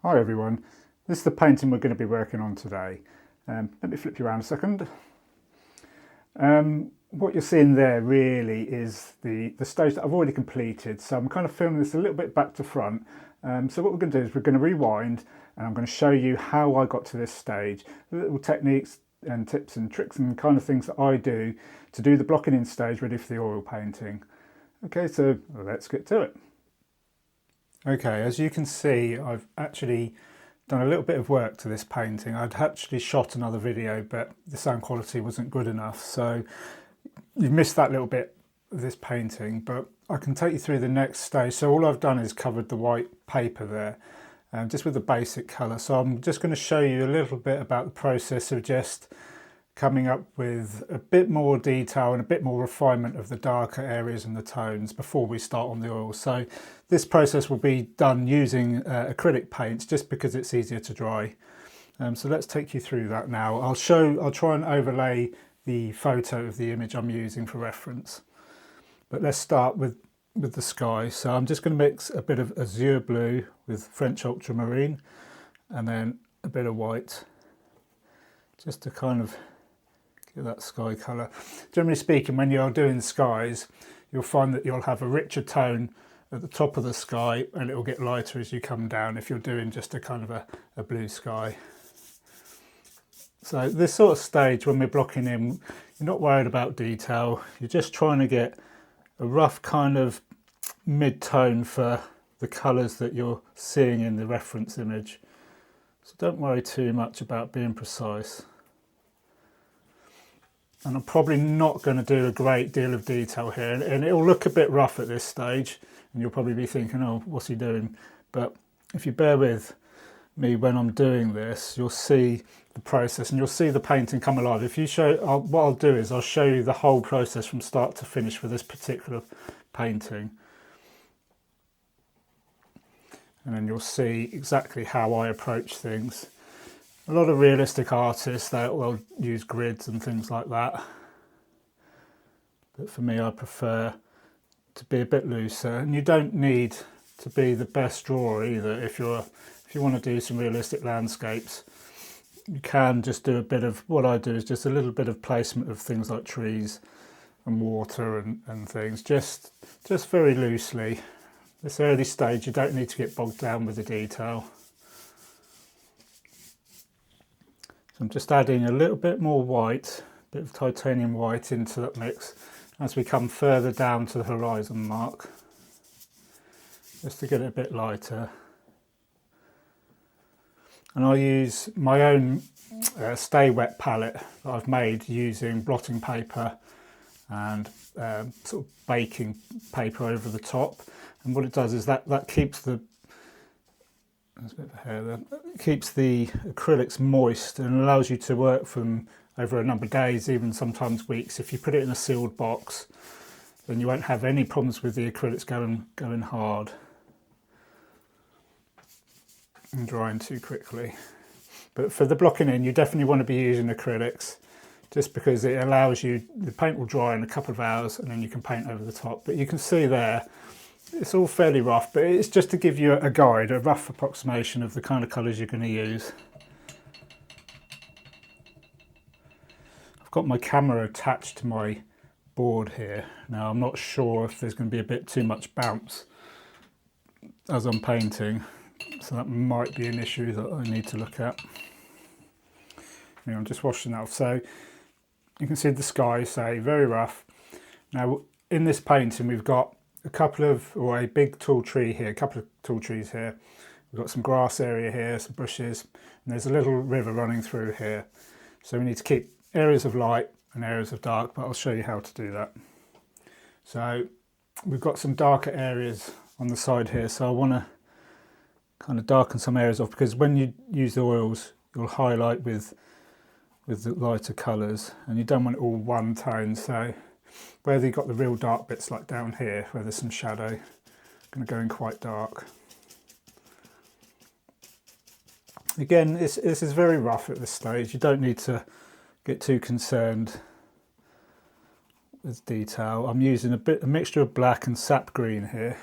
Hi everyone, this is the painting we're going to be working on today. Let me flip you around a second. What you're seeing there really is the stage that I've already completed, so I'm kind of filming this a little bit back to front. So what we're going to do is we're going to rewind and I'm going to show you how I got to this stage, the little techniques and tips and tricks and kind of things that I do to do the blocking in stage ready for the oil painting. Okay, so let's get to it. Okay, as you can see, I've actually done a little bit of work to this painting. I'd actually shot another video, but the sound quality wasn't good enough, so you've missed that little bit of this painting, but I can take you through the next stage. So all I've done is covered the white paper there, just with the basic colour. So I'm just going to show you a little bit about the process of just coming up with a bit more detail and a bit more refinement of the darker areas and the tones before we start on the oil. So this process will be done using acrylic paints just because it's easier to dry. So let's take you through that now. I'll try and overlay the photo of the image I'm using for reference. But let's start with the sky. So I'm just going to mix a bit of azure blue with French ultramarine and then a bit of white just to kind of get that sky colour. Generally speaking, when you're doing skies, you'll find that you'll have a richer tone at the top of the sky and it will get lighter as you come down if you're doing just a kind of a blue sky. So this sort of stage when we're blocking in, you're not worried about detail, you're just trying to get a rough kind of mid-tone for the colours that you're seeing in the reference image. So don't worry too much about being precise. And I'm probably not going to do a great deal of detail here, and it'll look a bit rough at this stage and you'll probably be thinking, oh, what's he doing? But if you bear with me when I'm doing this, you'll see the process and you'll see the painting come alive. If you show, what I'll do is I'll show you the whole process from start to finish for this particular painting, and then you'll see exactly how I approach things. A lot of realistic artists, they'll use grids and things like that. But for me, I prefer to be a bit looser. And you don't need to be the best drawer either. If you want to do some realistic landscapes, you can just do a bit of, what I do is just a little bit of placement of things like trees and water and things, just very loosely. This early stage, you don't need to get bogged down with the detail. So I'm just adding a little bit more white, a bit of titanium white into that mix as we come further down to the horizon mark, just to get it a bit lighter. And I'll use my own Stay Wet palette that I've made using blotting paper and sort of baking paper over the top. And what it does is that keeps the there's a bit of hair there. It keeps the acrylics moist and allows you to work from over a number of days, even sometimes weeks. If you put it in a sealed box, then you won't have any problems with the acrylics going hard and drying too quickly. But for the blocking in, you definitely want to be using acrylics, just because it allows you, the paint will dry in a couple of hours and then you can paint over the top. But you can see there, it's all fairly rough, but it's just to give you a guide, a rough approximation of the kind of colours you're going to use. I've got my camera attached to my board here. Now I'm not sure if there's going to be a bit too much bounce as I'm painting, so that might be an issue that I need to look at. Anyway, I'm just washing that off. So you can see the sky, say, very rough. Now in this painting we've got a big tall tree here, a couple of tall trees here. We've got some grass area here, some bushes, and there's a little river running through here. So we need to keep areas of light and areas of dark, but I'll show you how to do that. So we've got some darker areas on the side here, so I want to kind of darken some areas off, because when you use the oils, you'll highlight with the lighter colours, and you don't want it all one tone. So where you've got the real dark bits, like down here where there's some shadow, I'm going to go in quite dark. Again, this is very rough at this stage. You don't need to get too concerned with detail. I'm using a mixture of black and sap green here,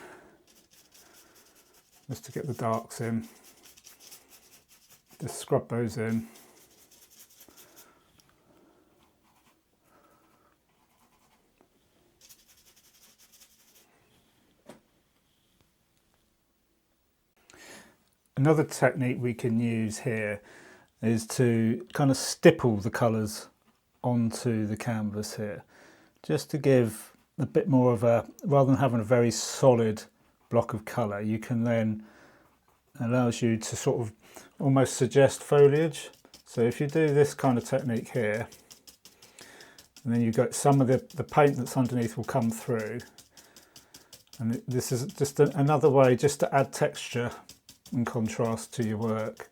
just to get the darks in. Just scrub those in. Another technique we can use here is to kind of stipple the colours onto the canvas here, just to give a bit more of a, rather than having a very solid block of colour, you can then, allows you to sort of almost suggest foliage. So if you do this kind of technique here, and then you've got some of the paint that's underneath will come through, and this is just another way just to add texture and contrast to your work.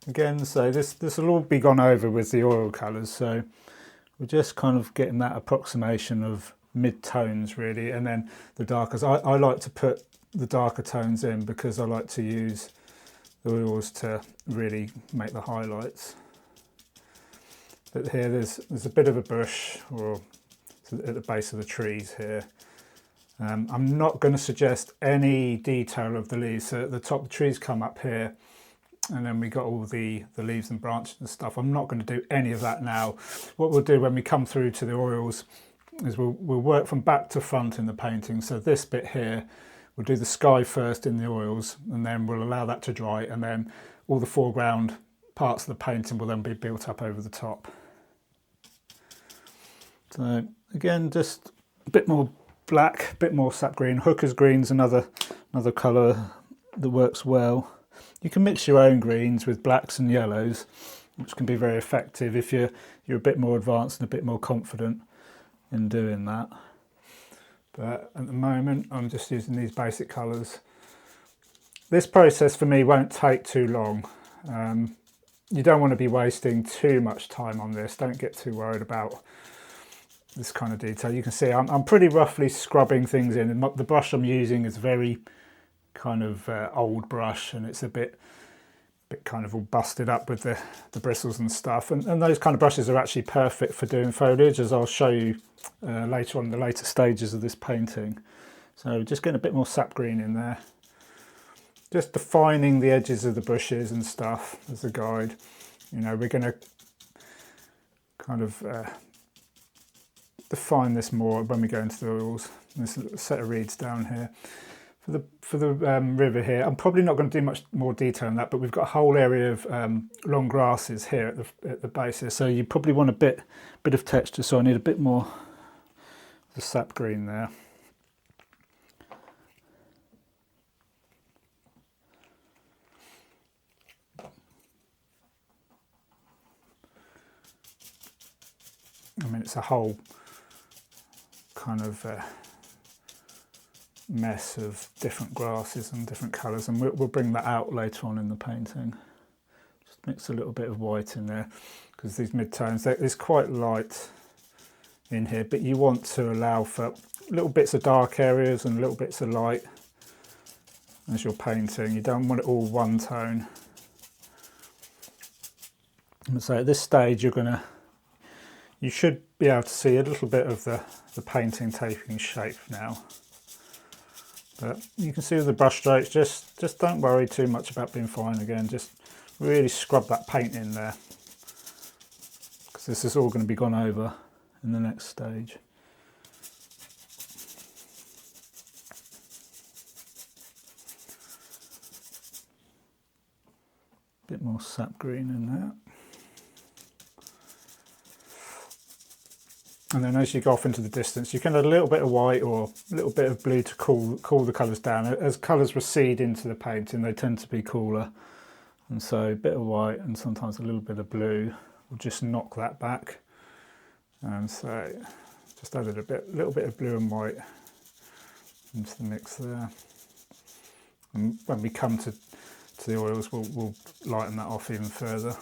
Again, so this will all be gone over with the oil colours, so we're just kind of getting that approximation of mid-tones really, and then the darkers. I like to put the darker tones in because I like to use the oils to really make the highlights. But here there's a bit of a bush, or at the base of the trees here. I'm not going to suggest any detail of the leaves. So at the top, the trees come up here, and then we got all the leaves and branches and stuff. I'm not going to do any of that now. What we'll do when we come through to the oils is we'll work from back to front in the painting. So this bit here, we'll do the sky first in the oils, and then we'll allow that to dry, and then all the foreground parts of the painting will then be built up over the top. So again, just a bit more black, a bit more sap green. Hooker's green's another colour that works well. You can mix your own greens with blacks and yellows, which can be very effective if you're a bit more advanced and a bit more confident in doing that. But at the moment, I'm just using these basic colours. This process for me won't take too long. You don't want to be wasting too much time on this. Don't get too worried about this kind of detail. You can see I'm pretty roughly scrubbing things in. The brush I'm using is very kind of old brush, and it's a bit kind of all busted up with the bristles and stuff. And those kind of brushes are actually perfect for doing foliage, as I'll show you later on in the later stages of this painting. So just getting a bit more sap green in there. Just defining the edges of the bushes and stuff as a guide. You know, we're going to kind of define this more when we go into the oils. There's a set of reeds down here. For the river here, I'm probably not going to do much more detail on that, but we've got a whole area of long grasses here at the base here, so you probably want a bit of texture, so I need a bit more of the sap green there. I mean, it's a whole kind of mess of different grasses and different colours, and we'll bring that out later on in the painting. Just mix a little bit of white in there, because these mid-tones, it's quite light in here, but you want to allow for little bits of dark areas and little bits of light as you're painting. You don't want it all one tone. And so at this stage you should be able to see a little bit of the painting taking shape now. But you can see with the brush strokes, just don't worry too much about being fine again. Just really scrub that paint in there, because this is all going to be gone over in the next stage. Bit more sap green in there. And then as you go off into the distance, you can add a little bit of white or a little bit of blue to cool the colours down. As colours recede into the painting, they tend to be cooler. And so a bit of white and sometimes a little bit of blue will just knock that back. And so just added a little bit of blue and white into the mix there. And when we come to the oils, we'll lighten that off even further.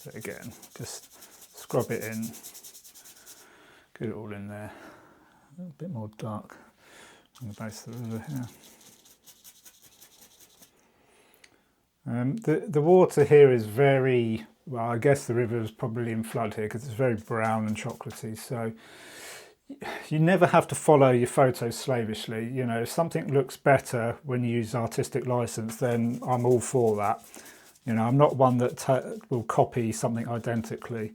But again, just scrub it in. Get it all in there. A bit more dark on the base of the river here. The water here is very, well, I guess the river is probably in flood here because it's very brown and chocolatey. So you never have to follow your photos slavishly. You know, if something looks better when you use artistic license, then I'm all for that. You know, I'm not one that will copy something identically.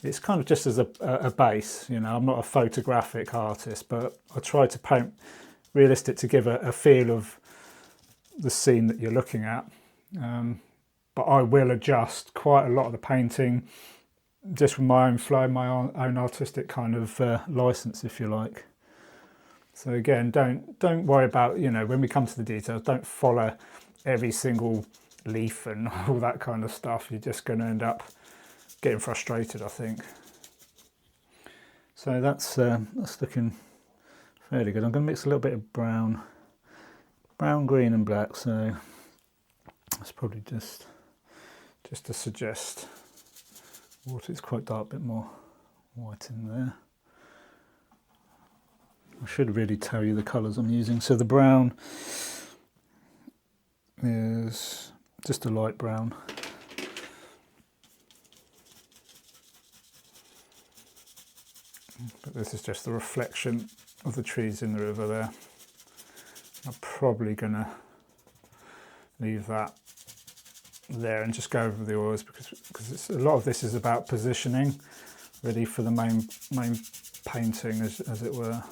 It's kind of just as a base. You know, I'm not a photographic artist, but I try to paint realistic to give a feel of the scene that you're looking at. But I will adjust quite a lot of the painting just with my own flow, my own artistic kind of license, if you like. So again, don't worry about, you know, when we come to the details, don't follow every single leaf and all that kind of stuff. You're just going to end up getting frustrated, I think. So that's looking fairly good. I'm going to mix a little bit of brown, green and black. So that's probably just to suggest water. It's quite dark, a bit more white in there. I should really tell you the colours I'm using. So the brown is just a light brown. But this is just the reflection of the trees in the river there. I'm probably going to leave that there and just go over the oils because a lot of this is about positioning, ready for the main painting, as it were.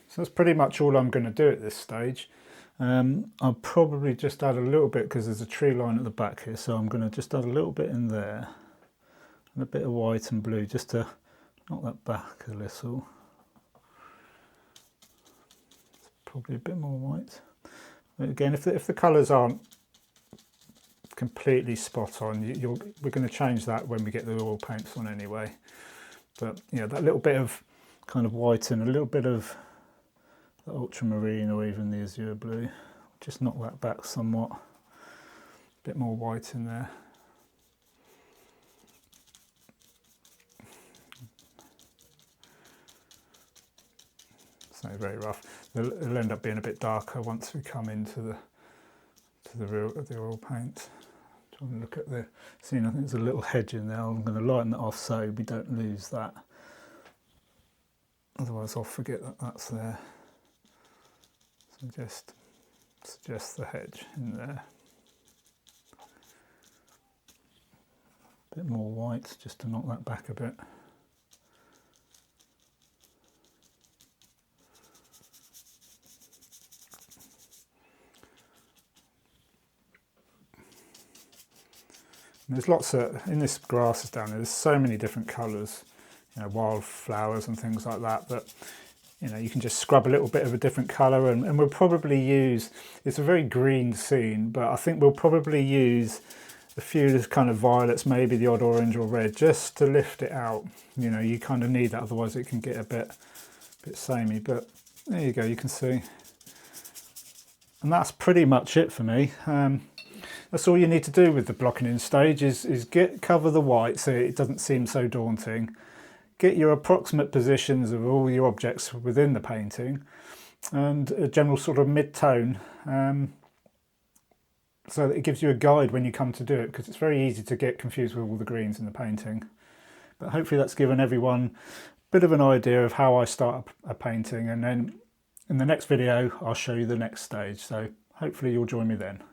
So that's pretty much all I'm going to do at this stage. I'll probably just add a little bit because there's a tree line at the back here, so I'm going to just add a little bit in there and a bit of white and blue just to knock that back a little. Probably a bit more white. But again, if the colours aren't completely spot on, we're going to change that when we get the oil paints on anyway. But yeah, that little bit of kind of white and a little bit of the ultramarine or even the azure blue, just knock that back somewhat. A bit more white in there. It's not very rough. It'll end up being a bit darker once we come into the oil paint. Trying to look at the scene. I think there's a little hedge in there. I'm going to lighten that off so we don't lose that. Otherwise I'll forget that that's there. So just suggest the hedge in there. A bit more white just to knock that back a bit. And there's lots of, in this grasses down there, there's so many different colours, you know, wildflowers and things like that, that, you know, you can just scrub a little bit of a different colour and we'll probably use, it's a very green scene, but I think we'll probably use a few kind of violets, maybe the odd orange or red, just to lift it out. You know, you kind of need that, otherwise it can get a bit samey, but there you go, you can see. And that's pretty much it for me. That's all you need to do with the blocking in stage is cover the white so it doesn't seem so daunting. Get your approximate positions of all your objects within the painting and a general sort of mid-tone so that it gives you a guide when you come to do it, because it's very easy to get confused with all the greens in the painting. But hopefully that's given everyone a bit of an idea of how I start a painting, and then in the next video I'll show you the next stage, so hopefully you'll join me then.